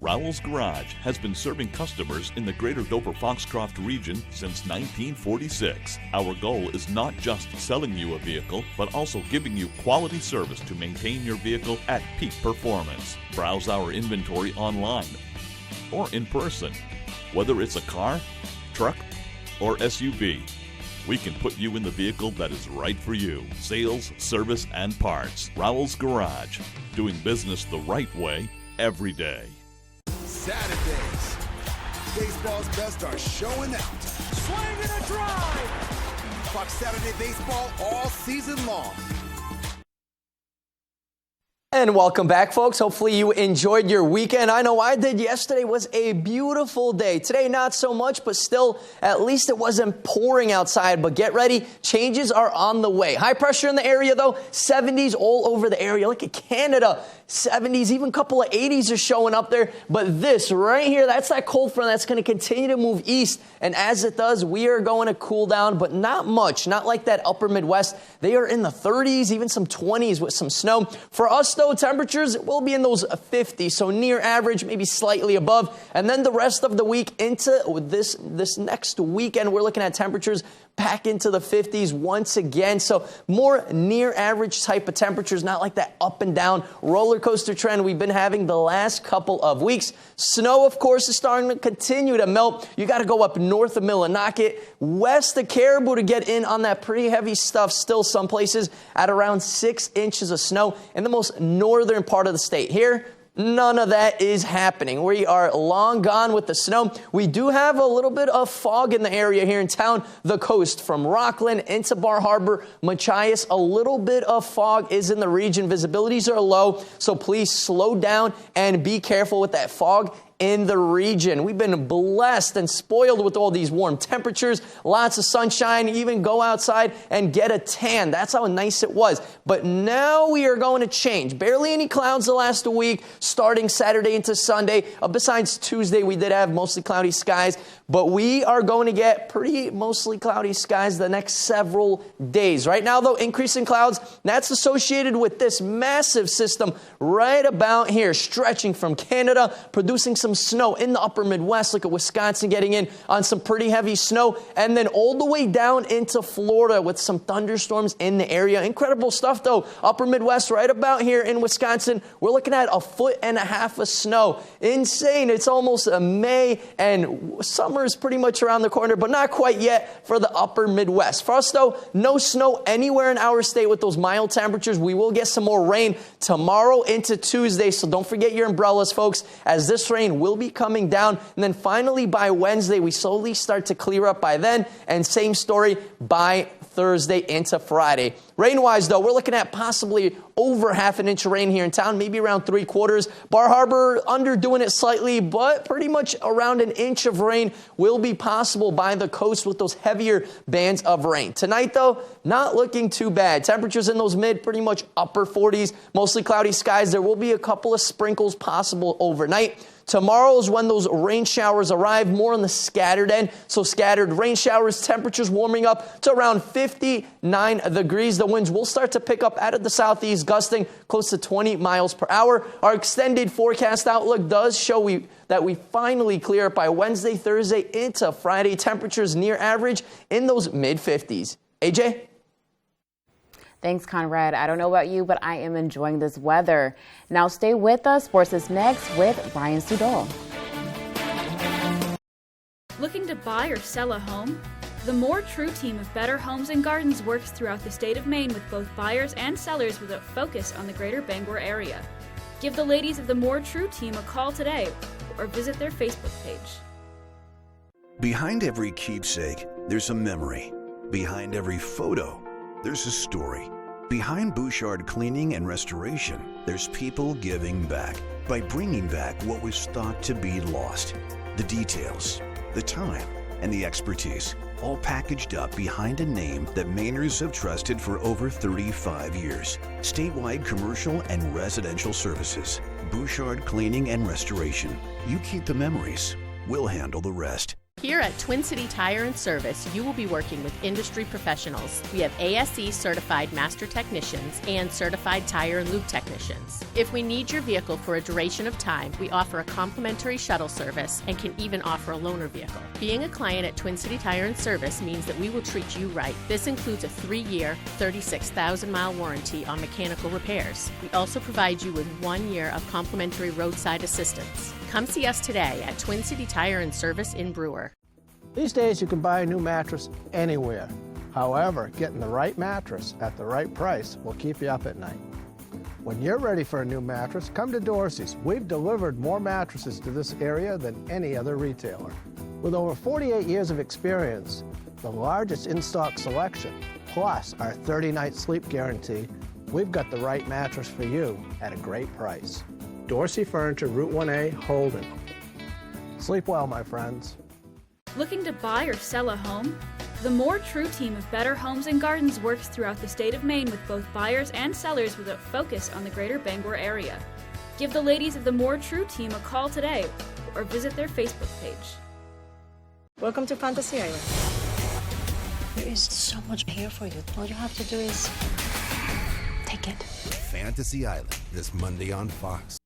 Rowell's Garage has been serving customers in the greater Dover-Foxcroft region since 1946. Our goal is not just selling you a vehicle, but also giving you quality service to maintain your vehicle at peak performance. Browse our inventory online or in person. Whether it's a car, truck, or SUV, we can put you in the vehicle that is right for you. Sales, service, and parts. Rowell's Garage, doing business the right way every day. Saturdays, baseball's best are showing out. Swing and a drive. Fox Saturday Baseball all season long. And welcome back, folks. Hopefully you enjoyed your weekend. I know I did. Yesterday was a beautiful day. Today, not so much, but still, at least it wasn't pouring outside. But get ready. Changes are on the way. High pressure in the area, though. 70s all over the area. Look at Canada. 70s, even a couple of 80s are showing up there. But this right here, that's that cold front that's going to continue to move east. And as it does, we are going to cool down, but not much. Not like that upper Midwest. They are in the 30s, even some 20s with some snow. For us, though, temperatures will be in those 50s, so near average, maybe slightly above. And then the rest of the week into this next weekend, we're looking at temperatures back into the 50s once again. So more near average type of temperatures, not like that up and down roller coaster trend we've been having the last couple of weeks. Snow, of course, is starting to continue to melt. You got to go up north of Millinocket, west of Caribou to get in on that pretty heavy stuff. Still some places at around 6 inches of snow in the most northern part of the state. Here, none of that is happening. We are long gone with the snow. We do have a little bit of fog in the area here in town, the coast from Rockland into Bar Harbor, Machias. A little bit of fog is in the region. Visibilities are low, so please slow down and be careful with that fog in the region. We've been blessed and spoiled with all these warm temperatures, lots of sunshine, even go outside and get a tan. That's how nice it was. But now we are going to change. Barely any clouds the last week, starting Saturday into Sunday. Besides Tuesday, we did have mostly cloudy skies, but we are going to get pretty mostly cloudy skies the next several days. Right now, though, increasing clouds, that's associated with this massive system right about here, stretching from Canada, producing some snow in the upper Midwest. Look at Wisconsin getting in on some pretty heavy snow, and then all the way down into Florida with some thunderstorms in the area. Incredible stuff, though. Upper Midwest right about here in Wisconsin, we're looking at 1.5 feet of snow. Insane. It's almost May, and summer is pretty much around the corner, but not quite yet for the upper Midwest. For us, though, no snow anywhere in our state with those mild temperatures. We will get some more rain tomorrow into Tuesday, so don't forget your umbrellas, folks, as this rain will be coming down. And then finally by Wednesday, we slowly start to clear up by then. And same story by Thursday into Friday. Rain-wise, though, we're looking at possibly over 1/2 inch of rain here in town, maybe around 3/4. Bar Harbor underdoing it slightly, but pretty much around 1 inch of rain will be possible by the coast with those heavier bands of rain. Tonight, though, not looking too bad. Temperatures in those mid, pretty much upper 40s, mostly cloudy skies. There will be a couple of sprinkles possible overnight. Tomorrow is when those rain showers arrive, more on the scattered end. So scattered rain showers, temperatures warming up to around 59 degrees. The winds will start to pick up out of the southeast, gusting close to 20 miles per hour. Our extended forecast outlook does show that we finally clear up by Wednesday, Thursday into Friday. Temperatures near average in those mid-50s. AJ? Thanks, Conrad. I don't know about you, but I am enjoying this weather. Now stay with us. Sports is next with Ryan Sudol. Looking to buy or sell a home? The More True team of Better Homes and Gardens works throughout the state of Maine with both buyers and sellers with a focus on the greater Bangor area. Give the ladies of the More True team a call today or visit their Facebook page. Behind every keepsake, there's a memory. Behind every photo, there's a story. Behind Bouchard Cleaning and Restoration, there's people giving back by bringing back what was thought to be lost. The details, the time, and the expertise, all packaged up behind a name that Mainers have trusted for over 35 years. Statewide commercial and residential services. Bouchard Cleaning and Restoration. You keep the memories. We'll handle the rest. Here at Twin City Tire and Service, you will be working with industry professionals. We have ASE certified master technicians and certified tire and lube technicians. If we need your vehicle for a duration of time, we offer a complimentary shuttle service and can even offer a loaner vehicle. Being a client at Twin City Tire and Service means that we will treat you right. This includes a 3-year, 36,000-mile warranty on mechanical repairs. We also provide you with 1 year of complimentary roadside assistance. Come see us today at Twin City Tire and Service in Brewer. These days you can buy a new mattress anywhere. However, getting the right mattress at the right price will keep you up at night. When you're ready for a new mattress, come to Dorsey's. We've delivered more mattresses to this area than any other retailer. With over 48 years of experience, the largest in-stock selection, plus our 30-night sleep guarantee, we've got the right mattress for you at a great price. Dorsey Furniture, Route 1A, Holden. Sleep well, my friends. Looking to buy or sell a home? The More True team of Better Homes and Gardens works throughout the state of Maine with both buyers and sellers with a focus on the greater Bangor area. Give the ladies of the More True team a call today or visit their Facebook page. Welcome to Fantasy Island. There is so much here for you. All you have to do is take it. Fantasy Island, this Monday on Fox.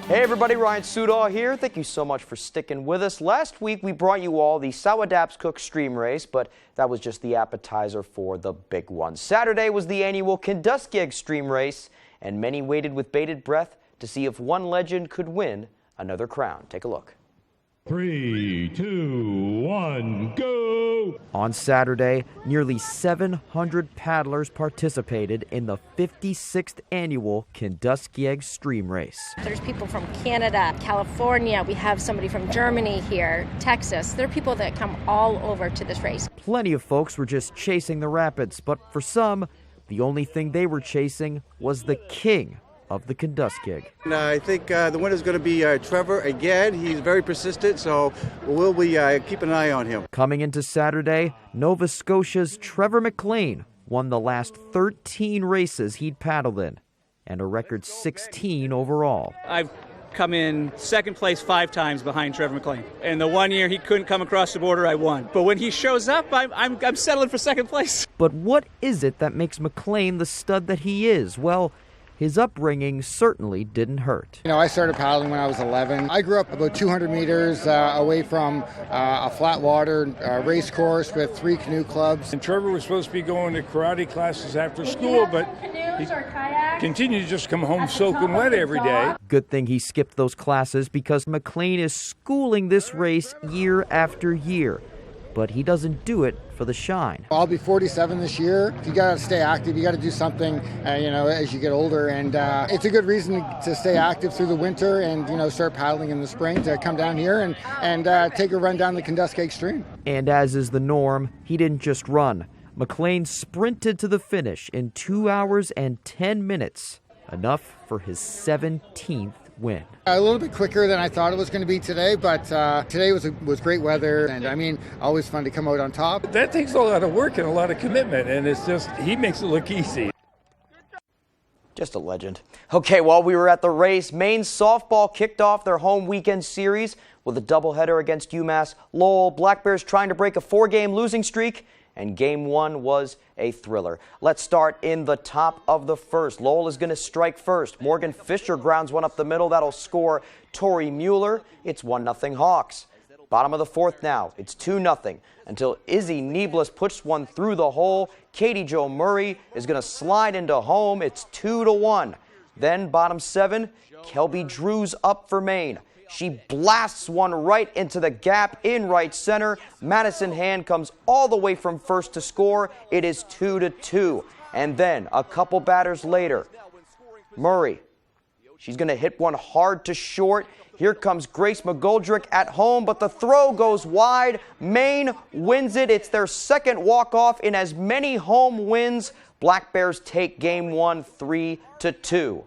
Hey everybody, Ryan Sudol here. Thank you so much for sticking with us. Last week we brought you all the Sourdaps Cook Stream Race, but that was just the appetizer for the big one. Saturday was the annual Kenduskeag Extreme Race, and many waited with bated breath to see if one legend could win another crown. Take a look. 3, 2, 1, go! On Saturday, nearly 700 paddlers participated in the 56th annual Kenduskeag Stream Race. There's people from Canada, California, we have somebody from Germany here, Texas. There are people that come all over to this race. Plenty of folks were just chasing the rapids, but for some, the only thing they were chasing was the king of the Kenduskeag. I think the winner's going to be Trevor again. He's very persistent, so we'll be keeping an eye on him. Coming into Saturday, Nova Scotia's Trevor McLean won the last 13 races he'd paddled in, and a record 16 overall. I've come in second place 5 times behind Trevor McLean. And the 1 year he couldn't come across the border, I won. But when he shows up, I'm settling for second place. But what is it that makes McLean the stud that he is? Well, his upbringing certainly didn't hurt. You know, I started paddling when I was 11. I grew up about 200 meters away from a flat water race course with 3 canoe clubs. And Trevor was supposed to be going to karate classes after school, but he continued to just come home soaking wet every day. Good thing he skipped those classes because McLean is schooling this race year after year. But he doesn't do it for the shine. I'll be 47 this year. You got to stay active. You got to do something, as you get older. And it's a good reason to stay active through the winter and, start paddling in the spring to come down here and take a run down the Kenduskeag Stream. And as is the norm, he didn't just run. McLean sprinted to the finish in 2 hours and 10 minutes. Enough for his 17th win. A little bit quicker than I thought it was going to be today, but today was great weather, and I mean, always fun to come out on top. That takes a lot of work and a lot of commitment, and it's just, he makes it look easy. Just a legend. Okay, while we were at the race, Maine softball kicked off their home weekend series with a doubleheader against UMass Lowell. Black Bears trying to break a 4-game losing streak, and game 1 was a thriller. Let's start in the top of the first. Lowell is going to strike first. Morgan Fisher grounds one up the middle. That'll score Tori Mueller. It's 1-0 Hawks. Bottom of the fourth now. It's 2-0 until Izzy Nieblas puts one through the hole. Katie Jo Murray is going to slide into home. It's 2-1. Then bottom 7, Kelby Drews up for Maine. She blasts one right into the gap in right center. Madison Hand comes all the way from first to score. It is 2-2. And then a couple batters later, Murray. She's going to hit one hard to short. Here comes Grace McGoldrick at home, but the throw goes wide. Maine wins it. It's their second walk-off in as many home wins. Black Bears take game 1 3-2.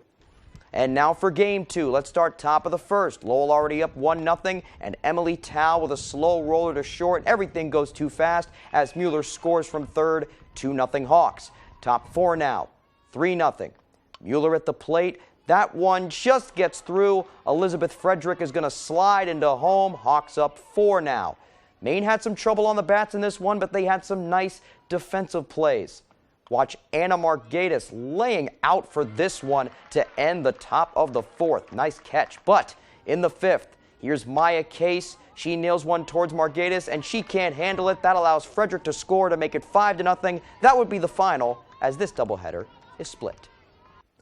And now for game 2. Let's start top of the first. Lowell already up 1-0, and Emily Tao with a slow roller to short. Everything goes too fast as Mueller scores from third. 2-0 Hawks. Top 4 now. 3-0. Mueller at the plate. That one just gets through. Elizabeth Frederick is going to slide into home. Hawks up 4 now. Maine had some trouble on the bats in this one, but they had some nice defensive plays. Watch Anna Margaitis laying out for this one to end the top of the fourth. Nice catch. But in the fifth, here's Maya Case. She nails one towards Margaitis, and she can't handle it. That allows Frederick to score to make it 5-0. That would be the final, as this doubleheader is split.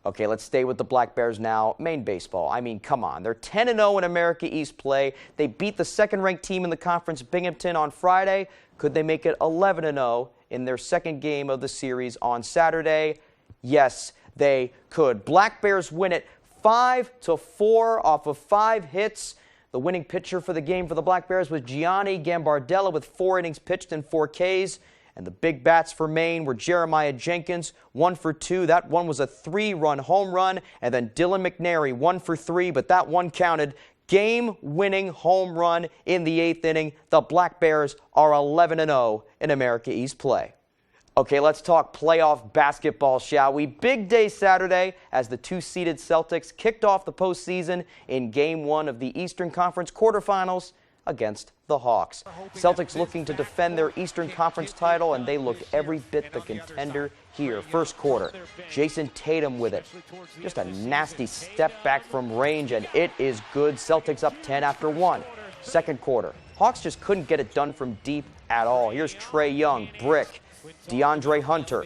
Okay, let's stay with the Black Bears now. Maine baseball. I mean, come on. They're 10-0 in America East play. They beat the second-ranked team in the conference, Binghamton, on Friday. Could they make it 11-0 in their second game of the series on Saturday? Yes, they could. Black Bears win it 5-4 off of 5 hits. The winning pitcher for the game for the Black Bears was Gianni Gambardella with 4 innings pitched and 4 Ks. And the big bats for Maine were Jeremiah Jenkins, 1 for 2. That one was a 3-run home run. And then Dylan McNary, 1 for 3, but that one counted. Game-winning home run in the 8th inning. The Black Bears are 11-0 in America East play. Okay, let's talk playoff basketball, shall we? Big day Saturday as the 2-seeded Celtics kicked off the postseason in Game 1 of the Eastern Conference quarterfinals against the Hawks. Celtics looking to defend their Eastern Conference title, and they look every bit the contender here. First quarter, Jason Tatum with it. Just a nasty step back from range, and it is good. Celtics up 10 after 1. Second quarter, Hawks just couldn't get it done from deep at all. Here's Trae Young, brick. DeAndre Hunter,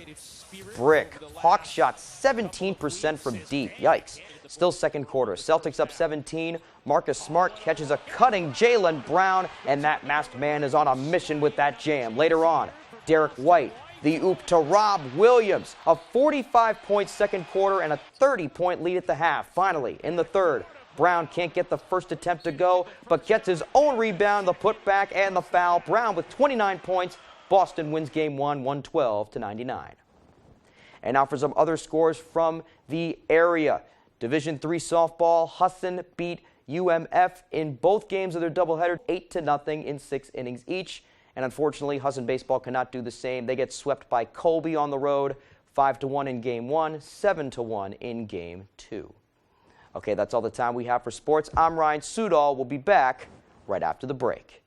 brick. Hawks shot 17% from deep. Yikes. Still second quarter. Celtics up 17. Marcus Smart catches a cutting Jaylen Brown, and that masked man is on a mission with that jam. Later on, Derek White, the oop to Rob Williams. A 45-point second quarter and a 30-point lead at the half. Finally, in the third, Brown can't get the first attempt to go, but gets his own rebound, the putback, and the foul. Brown with 29 points. Boston wins game 1, 112-99. And now for some other scores from the area. Division III softball, Husson beat UMF in both games of their doubleheader, 8-0 in 6 innings each. And unfortunately, Husson baseball cannot do the same. They get swept by Colby on the road, 5-1 in game 1, 7-1 in game 2. Okay, that's all the time we have for sports. I'm Ryan Sudol. We'll be back right after the break.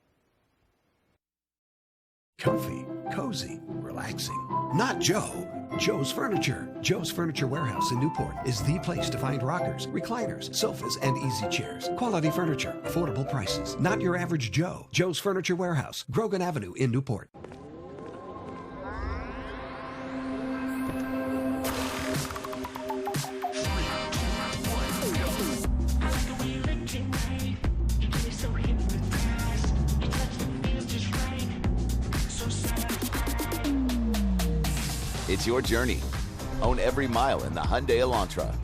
Comfy, cozy, relaxing. Not Joe. Joe's Furniture. Joe's Furniture Warehouse in Newport is the place to find rockers, recliners, sofas, and easy chairs. Quality furniture, affordable prices. Not your average Joe. Joe's Furniture Warehouse, Grogan Avenue in Newport. It's your journey. Own every mile in the Hyundai Elantra.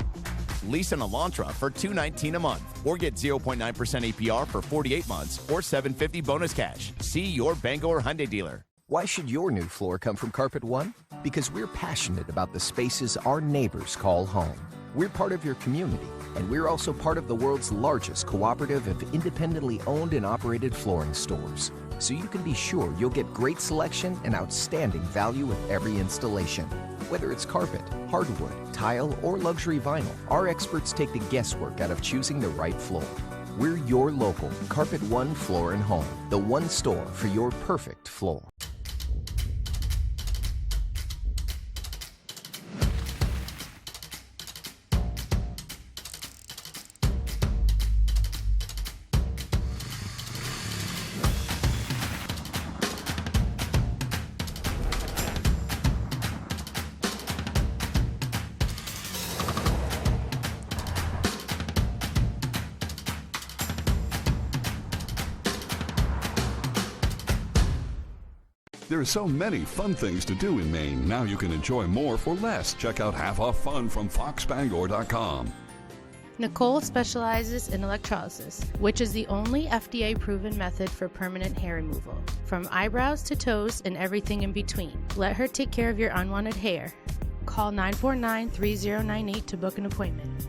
Lease an Elantra for $219 a month, or get 0.9% APR for 48 months, or $750 bonus cash. See your Bangor Hyundai dealer. Why should your new floor come from Carpet One? Because we're passionate about the spaces our neighbors call home. We're part of your community, and we're also part of the world's largest cooperative of independently owned and operated flooring stores. So you can be sure you'll get great selection and outstanding value with every installation. Whether it's carpet, hardwood, tile, or luxury vinyl, our experts take the guesswork out of choosing the right floor. We're your local Carpet One Floor and Home, the one store for your perfect floor. There are so many fun things to do in Maine. Now you can enjoy more for less. Check out Half Off Fun from foxbangor.com. Nicole specializes in electrolysis, which is the only FDA-proven method for permanent hair removal. From eyebrows to toes and everything in between. Let her take care of your unwanted hair. Call 949-3098 to book an appointment.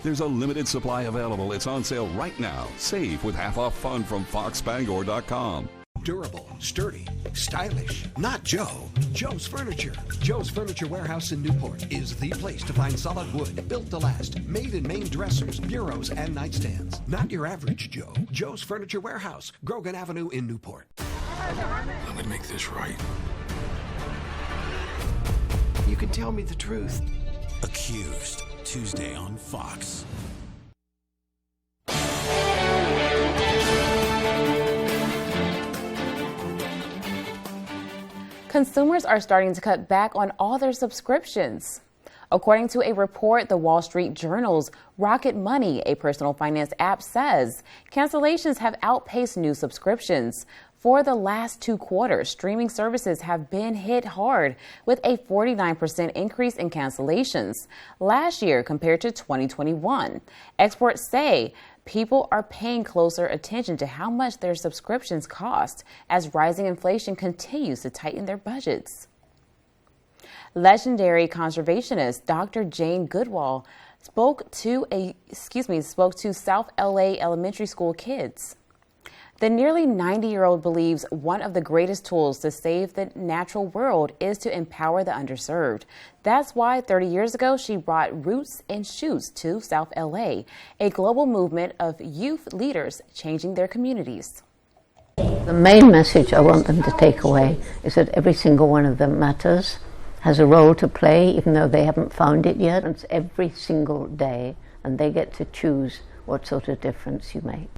There's a limited supply available. It's on sale right now. Save with Half Off Fun from foxbangor.com. Durable, sturdy, stylish. Not Joe. Joe's Furniture. Joe's Furniture Warehouse in Newport is the place to find solid wood, built to last, made in Maine dressers, bureaus, and nightstands. Not your average Joe. Joe's Furniture Warehouse, Grogan Avenue in Newport. Let me make this right. You can tell me the truth. Accused, Tuesday on Fox. Consumers are starting to cut back on all their subscriptions. According to a report, the Wall Street Journal's Rocket Money, a personal finance app, says cancellations have outpaced new subscriptions. For the last 2 quarters, streaming services have been hit hard with a 49% increase in cancellations last year compared to 2021. Experts say people are paying closer attention to how much their subscriptions cost as rising inflation continues to tighten their budgets. Legendary conservationist Dr. Jane Goodall spoke to South LA elementary school kids. The nearly 90-year-old believes one of the greatest tools to save the natural world is to empower the underserved. That's why 30 years ago, she brought Roots and Shoots to South LA, a global movement of youth leaders changing their communities. The main message I want them to take away is that every single one of them matters, has a role to play, even though they haven't found it yet. It's every single day, and they get to choose what sort of difference you make.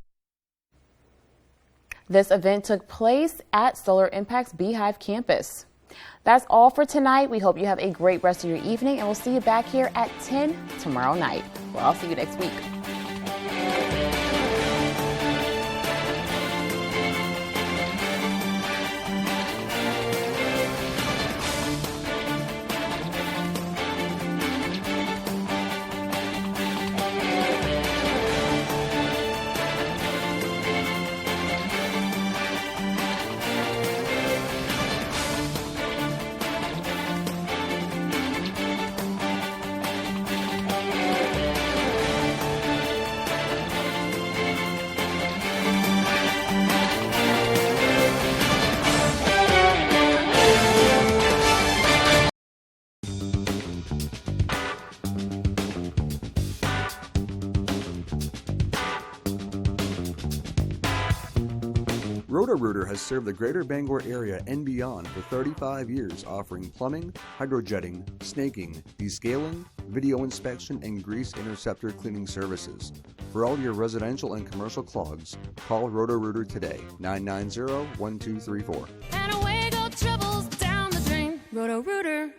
This event took place at Solar Impact's Beehive campus. That's all for tonight. We hope you have a great rest of your evening, and we'll see you back here at 10 tomorrow night. Well, I'll see you next week. Roto-Rooter has served the greater Bangor area and beyond for 35 years, offering plumbing, hydrojetting, snaking, descaling, video inspection, and grease interceptor cleaning services. For all your residential and commercial clogs, call Roto-Rooter today, 990-1234. And away go troubles down the drain. Roto-Rooter.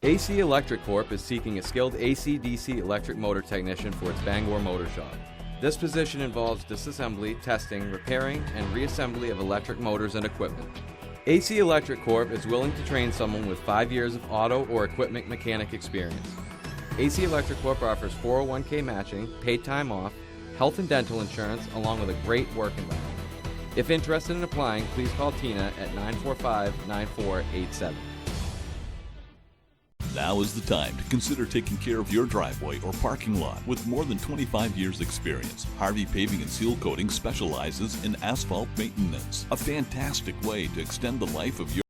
AC Electric Corp is seeking a skilled AC/DC electric motor technician for its Bangor motor shop. This position involves disassembly, testing, repairing, and reassembly of electric motors and equipment. AC Electric Corp is willing to train someone with 5 years of auto or equipment mechanic experience. AC Electric Corp offers 401k matching, paid time off, health and dental insurance, along with a great work environment. If interested in applying, please call Tina at 945-9487. Now is the time to consider taking care of your driveway or parking lot. With more than 25 years experience, Harvey Paving and Seal Coating specializes in asphalt maintenance, a fantastic way to extend the life of your